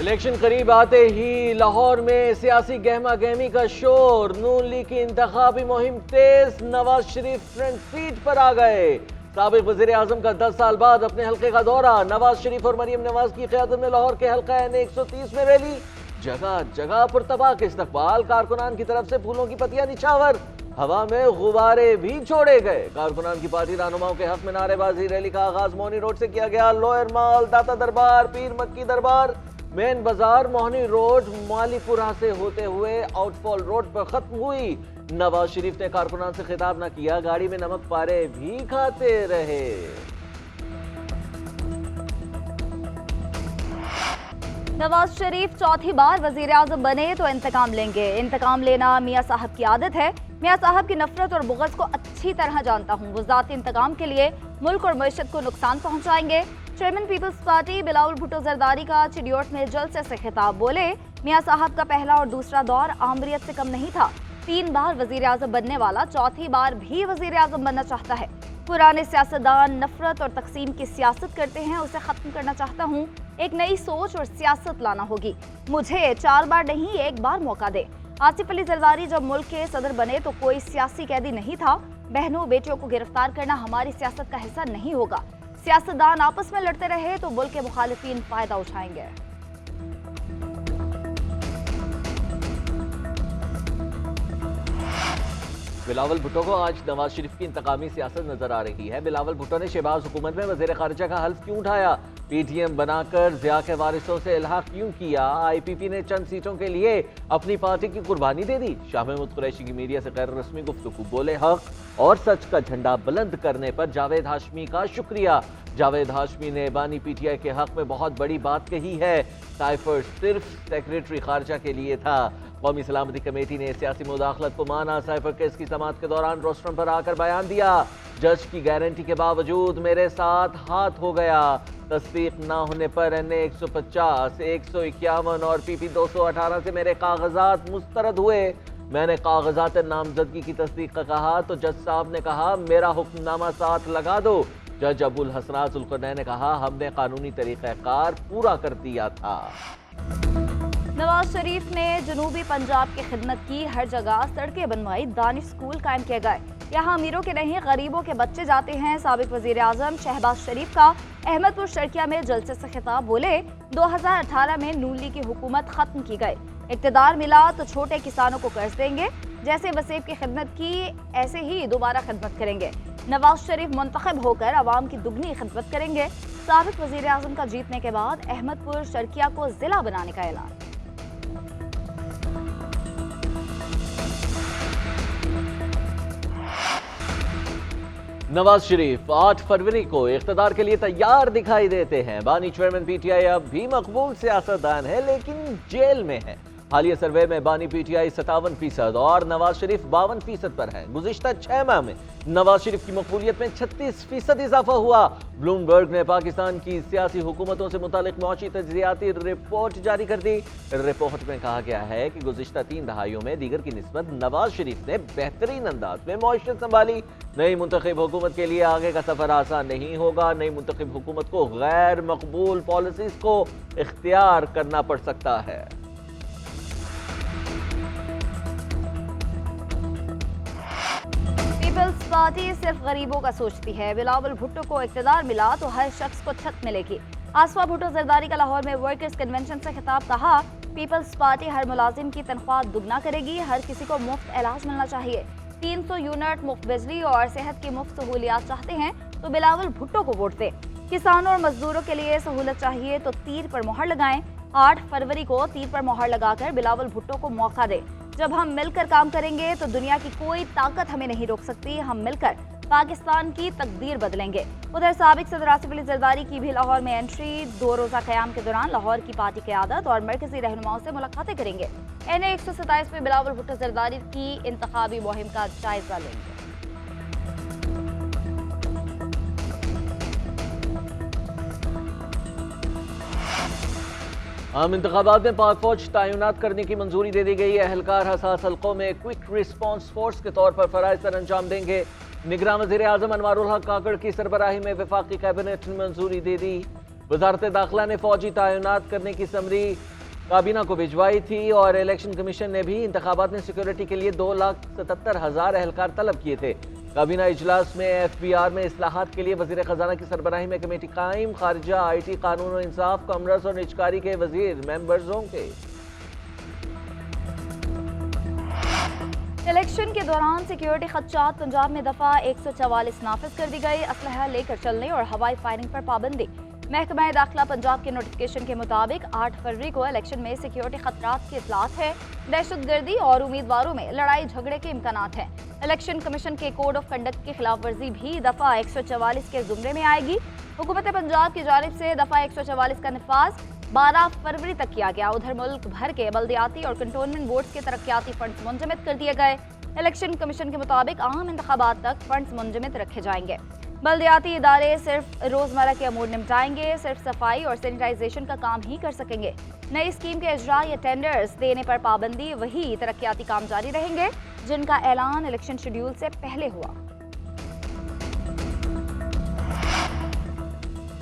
Election قریب آتے ہی لاہور میں سیاسی گہما گہمی کا شور، نون لیگ کی انتخابی مہم تیز، نواز شریف فرنٹ سیٹ پر آ گئے۔ سابق وزیر اعظم کا 10 سال بعد اپنے حلقے کا دورہ، نواز شریف اور مریم نواز کی قیادت میں لاہور کے حلقہ N130 میں ریلی، جگہ جگہ پرتپا کے استقبال، کارکنان کی طرف سے پھولوں کی پتیاں نچھاور، ہوا میں غبارے بھی چھوڑے گئے۔ کارکنان کی پارٹی رہنماؤں کے حق میں نعرے بازی، ریلی کا آغاز موہنی روڈ سے کیا گیا۔ لوئر مال، داتا دربار، پیر مکی دربار، مین بازار، موہنی روڈ، مالی پورہ سے ہوتے ہوئے آؤٹ فال روڈ پر ختم ہوئی۔ نواز شریف نے کارکنان سے خطاب نہ کیا، گاڑی میں نمک پارے بھی کھاتے رہے۔ نواز شریف چوتھی بار وزیر اعظم بنے تو انتقام لیں گے۔ انتقام لینا میاں صاحب کی عادت ہے۔ میاں صاحب کی نفرت اور بغض کو اچھی طرح جانتا ہوں۔ وہ ذاتی انتقام کے لیے ملک اور معیشت کو نقصان پہنچائیں گے۔ Chairman Peoples Party Bilawal Bhutto Zardari کا چڈیوٹ میں جلسے سے خطاب، بولے میاں صاحب کا پہلا اور دوسرا دور آمریت سے کم نہیں تھا۔ 3 بار وزیر اعظم بننے والا چوتھی بار بھی وزیر اعظم بننا چاہتا ہے۔ پرانے سیاستدان نفرت اور تقسیم کی سیاست کرتے ہیں، اسے ختم کرنا چاہتا ہوں۔ ایک نئی سوچ اور سیاست لانا ہوگی۔ مجھے 4 بار نہیں 1 بار موقع دے۔ آصف علی زرداری جب ملک کے صدر بنے تو کوئی سیاسی قیدی نہیں تھا۔ بہنوں بیٹیوں کو گرفتار کرنا ہماری سیاست کا حصہ نہیں ہوگا۔ سیاستدان آپس میں لڑتے رہے تو ملک کے مخالفین فائدہ اٹھائیں گے۔ بلاول بھٹو کو آج نواز شریف کی انتقامی سیاست نظر آ رہی ہے۔ بلاول بھٹو نے شہباز حکومت میں وزیر خارجہ کا حلف کیوں اٹھایا؟ پی ٹی ایم بنا کر ضیاء کے وارثوں سے الحاق کیوں کیا؟ آئی پی پی نے چند سیٹوں کے لیے اپنی پارٹی کی قربانی دے دی۔ شاہ محمود قریشی کی میڈیا سے غیر رسمی گفتگو، بولے حق اور سچ کا جھنڈا بلند کرنے پر جاوید ہاشمی کا شکریہ۔ جاوید ہاشمی نے بانی پی ٹی آئی کے حق میں بہت بڑی بات کہی ہے۔ سائفر صرف سیکریٹری خارجہ کے لیے تھا۔ قومی سلامتی کمیٹی نے سیاسی مداخلت کو مانا۔ سائفر کیس کی سماعت کے دوران روسٹرم پر آ کر بیان دیا، جج کی گارنٹی کے باوجود میرے ساتھ ہاتھ ہو گیا۔ تصدیق نہ ہونے پر NA150، 151 اور PP 218 سے میرے کاغذات مسترد ہوئے۔ میں نے کاغذات نامزدگی کی تصدیق کا کہا تو جج صاحب نے کہا میرا حکم نامہ ساتھ لگا دو۔ جج ابو الحسنات ذوالقرنین نے کہا ہم نے قانونی طریقہ کار پورا کر دیا تھا۔ نواز شریف نے جنوبی پنجاب کی خدمت کی، ہر جگہ سڑکیں بنوائی، دانش اسکول قائم کیے گئے۔ یہاں امیروں کے نہیں غریبوں کے بچے جاتے ہیں۔ سابق وزیر اعظم شہباز شریف کا احمد پور شرکیہ میں جلسے سے خطاب، بولے 2018 میں نون لیگ کی حکومت ختم کی گئی، اقتدار ملا تو چھوٹے کسانوں کو قرض دیں گے، جیسے وسیب کی خدمت کی ایسے ہی دوبارہ خدمت کریں گے۔ نواز شریف منتخب ہو کر عوام کی دگنی خدمت کریں گے۔ سابق وزیر اعظم کا جیتنے کے بعد احمد پور شرکیہ کو ضلع بنانے کا اعلان۔ نواز شریف 8 فروری کو اقتدار کے لیے تیار دکھائی دیتے ہیں۔ بانی چیئرمین پی ٹی آئی اب بھی مقبول سیاستدان ہے لیکن جیل میں ہے۔ حالیہ سروے میں بانی پی ٹی آئی 57% اور نواز شریف 52% پر ہیں۔ گزشتہ 6 ماہ میں نواز شریف کی مقبولیت میں 36% اضافہ ہوا۔ بلومبرگ نے پاکستان کی سیاسی حکومتوں سے متعلق معاشی تجزیاتی رپورٹ جاری کر دی۔ رپورٹ میں کہا گیا ہے کہ گزشتہ 3 دہائیوں میں دیگر کی نسبت نواز شریف نے بہترین انداز میں معیشت سنبھالی۔ نئی منتخب حکومت کے لیے آگے کا سفر آسان نہیں ہوگا۔ نئی منتخب حکومت کو غیر مقبول پالیسیز کو اختیار کرنا پڑ سکتا ہے۔ پیپلز پارٹی صرف غریبوں کا سوچتی ہے۔ بلاول بھٹو کو اقتدار ملا تو ہر شخص کو چھت ملے گی۔ آصفہ بھٹو زرداری کا لاہور میں ورکرز کنونشن سے خطاب، کہا پیپلز پارٹی ہر ملازم کی تنخواہ دگنا کرے گی، ہر کسی کو مفت علاج ملنا چاہیے۔ 300 یونٹ مفت بجلی اور صحت کی مفت سہولیات چاہتے ہیں تو بلاول بھٹو کو ووٹ دیں۔ کسانوں اور مزدوروں کے لیے سہولت چاہیے تو تیر پر مہر لگائیں۔ 8 فروری کو تیر پر مہر لگا کر بلاول بھٹو کو موقع دیں۔ جب ہم مل کر کام کریں گے تو دنیا کی کوئی طاقت ہمیں نہیں روک سکتی۔ ہم مل کر پاکستان کی تقدیر بدلیں گے۔ ادھر سابق صدر آصف علی زرداری کی بھی لاہور میں انٹری، 2 روزہ قیام کے دوران لاہور کی پارٹی قیادت اور مرکزی رہنماؤں سے ملاقاتیں کریں گے۔ NA127 میں بلاول بھٹو زرداری کی انتخابی مہم کا جائزہ لیں گے۔ عام انتخابات میں پاک فوج تعینات کرنے کی منظوری دے دی گئی ہے۔ اہلکار حساس حلقوں میں کوئک ریسپانس فورس کے طور پر فرائض سر انجام دیں گے۔ نگراں وزیر اعظم انوار الحق کاکڑ کی سربراہی میں وفاقی کابینٹ نے منظوری دے دی۔ وزارت داخلہ نے فوجی تعینات کرنے کی سمری کابینہ کو بھجوائی تھی اور الیکشن کمیشن نے بھی انتخابات میں سیکیورٹی کے لیے 2,77,000 اہلکار طلب کیے تھے۔ کابینہ اجلاس میں ایف بی آر میں اصلاحات کے لیے وزیر خزانہ کی سربراہی میں کمیٹی قائم، خارجہ، آئی ٹی، قانون و انصاف، کامرس اور نجکاری کے وزیر ممبرز ہوں گے۔ الیکشن کے دوران سیکیورٹی خدشات، پنجاب میں دفعہ 144 نافذ کر دی گئی، اسلحہ لے کر چلنے اور ہوائی فائرنگ پر پابندی۔ محکمہ داخلہ پنجاب کے نوٹیفکیشن کے مطابق 8 فروری کو الیکشن میں سیکیورٹی خطرات کی اطلاعات ہیں، دہشت گردی اور امیدواروں میں لڑائی جھگڑے کے امکانات ہیں۔ الیکشن کمیشن کے کوڈ آف کنڈکٹ کی خلاف ورزی بھی دفعہ 144 کے زمرے میں آئے گی۔ حکومت پنجاب کی جانب سے دفعہ 144 کا نفاذ 12 فروری تک کیا گیا۔ ادھر ملک بھر کے بلدیاتی اور کنٹونمنٹ بورڈز کے ترقیاتی فنڈز منجمد کر دیے گئے۔ الیکشن کمیشن کے مطابق عام انتخابات تک فنڈز منجمد رکھے جائیں گے۔ بلدیاتی ادارے صرف روزمرہ کے امور نمٹائیں گے، صرف صفائی اور سینیٹائزیشن کا کام ہی کر سکیں گے۔ نئی اسکیم کے اجراء یا ٹینڈرز دینے پر پابندی، وہی ترقیاتی کام جاری رہیں گے جن کا اعلان الیکشن شیڈول سے پہلے ہوا۔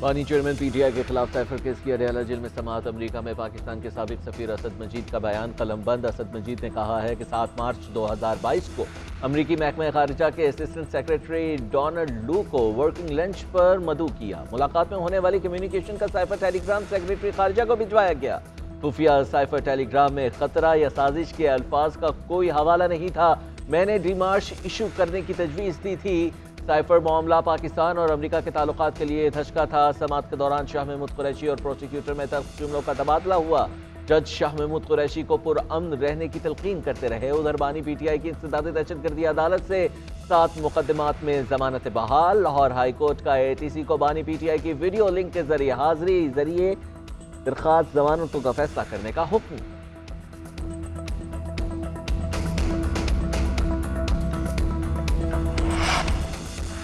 بانی چیئرمین پی ٹی آئی کے خلاف سائفر کیس کی اڈیالہ جیل میں سماعت۔ امریکہ میں پاکستان کے سابق سفیر اسد مجید کا بیان قلم بند۔ اسد مجید نے کہا ہے کہ 7 مارچ 2022 کو امریکی محکمہ خارجہ کے اسسٹنٹ سیکریٹری ڈونلڈ لو کو ورکنگ لنچ پر مدعو کیا۔ ملاقات میں ہونے والی کمیونیکیشن کا سائفر ٹیلی گرام سیکریٹری خارجہ کو بھجوایا گیا۔ خفیہ سائفر ٹیلی گرام میں خطرہ یا سازش کے الفاظ کا کوئی حوالہ نہیں تھا۔ میں نے ڈیمارش ایشو کرنے کی تجویز دی تھی۔ سائفر معاملہ پاکستان اور امریکہ کے تعلقات کے لیے دھچکا تھا۔ سماعت کے دوران شاہ محمود قریشی اور پروسیکیوٹر میں تلخ جملوں کا تبادلہ ہوا۔ جج شاہ محمود قریشی کو پرامن رہنے کی تلقین کرتے رہے۔ ادھر بانی پی ٹی آئی کی انسداد دہشت گردی عدالت سے 7 مقدمات میں ضمانت بحال۔ لاہور ہائی کورٹ کا اے ٹی سی کو بانی پی ٹی آئی کی ویڈیو لنک کے ذریعے حاضری ذریعے درخواست ضمانتوں کا فیصلہ کرنے کا حکم۔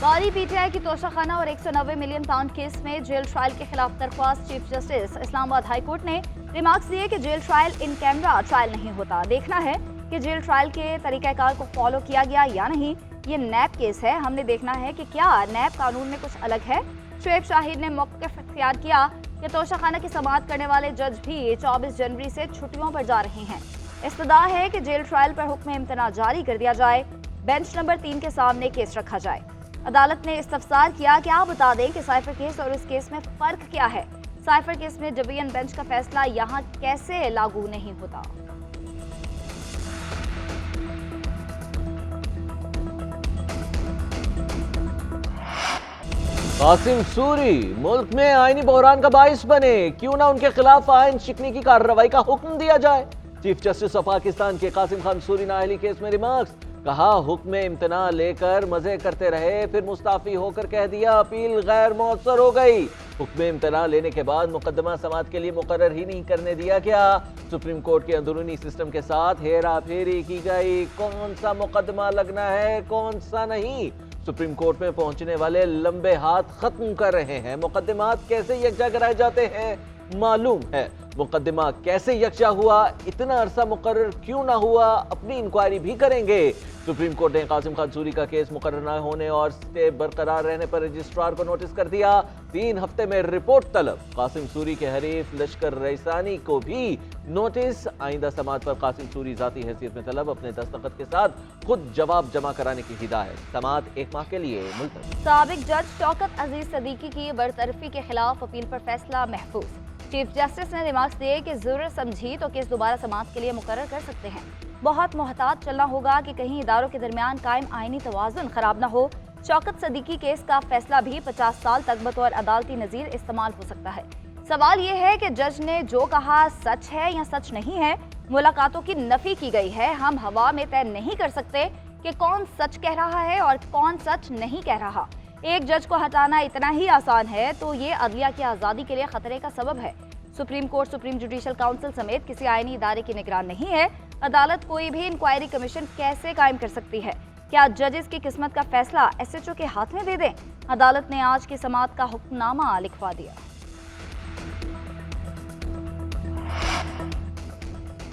باری پی ٹی آئی کی توشہ خانہ اور 190 ملین پاؤنڈ کیس میں جیل ٹرائل کے خلاف درخواست۔ چیف جسٹس اسلام آباد ہائی کورٹ نے ریمارکس دیے کہ جیل ٹرائل ان کیمرہ ٹرائل نہیں ہوتا۔ دیکھنا ہے کہ جیل ٹرائل کے طریقہ کار کو فالو کیا گیا یا نہیں۔ یہ نیب کیس ہے، ہم نے دیکھنا ہے کہ کیا نیب قانون میں کچھ الگ ہے۔ شعیب شاہین نے موقف اختیار کیا کہ توشہ خانہ کی سماعت کرنے والے جج بھی 24 جنوری سے چھٹیوں پر جا رہے ہیں۔ استدعا ہے کہ جیل ٹرائل پر حکم امتناع جاری کر دیا جائے، بینچ نمبر 3 کے سامنے کیس رکھا جائے۔ عدالت نے استفسار کیا کہ آپ بتا دیں کہ سائفر کیس اور اس کیس میں فرق کیا ہے۔ سائفر کیس میں ڈویژن بینچ کا فیصلہ یہاں کیسے لاگو نہیں ہوتا؟ قاسم سوری ملک میں آئینی بحران کا باعث بنے، کیوں نہ ان کے خلاف آئین شکنی کی کارروائی کا حکم دیا جائے۔ چیف جسٹس آف پاکستان کے قاسم خان سوری نااہلی کیس میں ریمارکس۔ کہا حکم امتناع لے کر مزے کرتے رہے، پھر مستعفی ہو کر کہہ دیا اپیل غیر مؤثر ہو گئی۔ حکم امتناع لینے کے بعد مقدمہ سماعت کے لیے مقرر ہی نہیں کرنے دیا گیا۔ سپریم کورٹ کے اندرونی سسٹم کے ساتھ ہیرا پھیری کی گئی، کون سا مقدمہ لگنا ہے کون سا نہیں۔ سپریم کورٹ میں پہنچنے والے لمبے ہاتھ ختم کر رہے ہیں۔ مقدمات کیسے یکجا کرائے جاتے ہیں معلوم ہے، مقدمہ کیسے یکجا ہوا، اتنا عرصہ مقرر کیوں نہ ہوا، اپنی انکوائری بھی کریں گے۔ سپریم کورٹ نے قاسم خان سوری کا کیس مقرر نہ ہونے اور سٹے برقرار رہنے پر رجسٹرار کو نوٹس کر دیا۔ 3 ہفتے میں رپورٹ طلب۔ قاسم سوری کے حریف لشکر ریسانی کو بھی نوٹس۔ آئندہ سماعت پر قاسم سوری ذاتی حیثیت میں طلب، اپنے دستخط کے ساتھ خود جواب جمع کرانے کی ہدایت۔ سماعت 1 ماہ کے لیے ملتوی۔ سابق جج شوکت عزیز صدیقی کی برطرفی کے خلاف اپیل پر فیصلہ محفوظ۔ چیف جسٹس نے ریمارکس دیے کہ ضرورت سمجھی تو کیس دوبارہ سماعت کے لیے مقرر کر سکتے ہیں۔ بہت محتاط چلنا ہوگا کہ کہیں اداروں کے درمیان قائم آئینی توازن خراب نہ ہو۔ شوکت صدیقی کیس کا فیصلہ بھی 50 سال تک بطور عدالتی نظیر استعمال ہو سکتا ہے۔ سوال یہ ہے کہ جج نے جو کہا سچ ہے یا سچ نہیں ہے۔ ملاقاتوں کی نفی کی گئی ہے۔ ہم ہوا میں طے نہیں کر سکتے کہ کون سچ کہہ رہا ہے اور کون سچ نہیں کہہ رہا۔ ایک جج کو ہٹانا اتنا ہی آسان ہے تو یہ عدلیہ کی آزادی کے لیے خطرے کا سبب ہے۔ Supreme court supreme judicial council سمیت کسی آئینی ادارے کی نگران نہیں ہے۔ عدالت کوئی بھی انکوائری کمیشن کیسے قائم کر سکتی ہے؟ کیا ججز کی قسمت کا فیصلہ ایس ایچ او کے ہاتھ میں دے دیں؟ عدالت نے آج کی سماعت کا حکم نامہ لکھوا دیا۔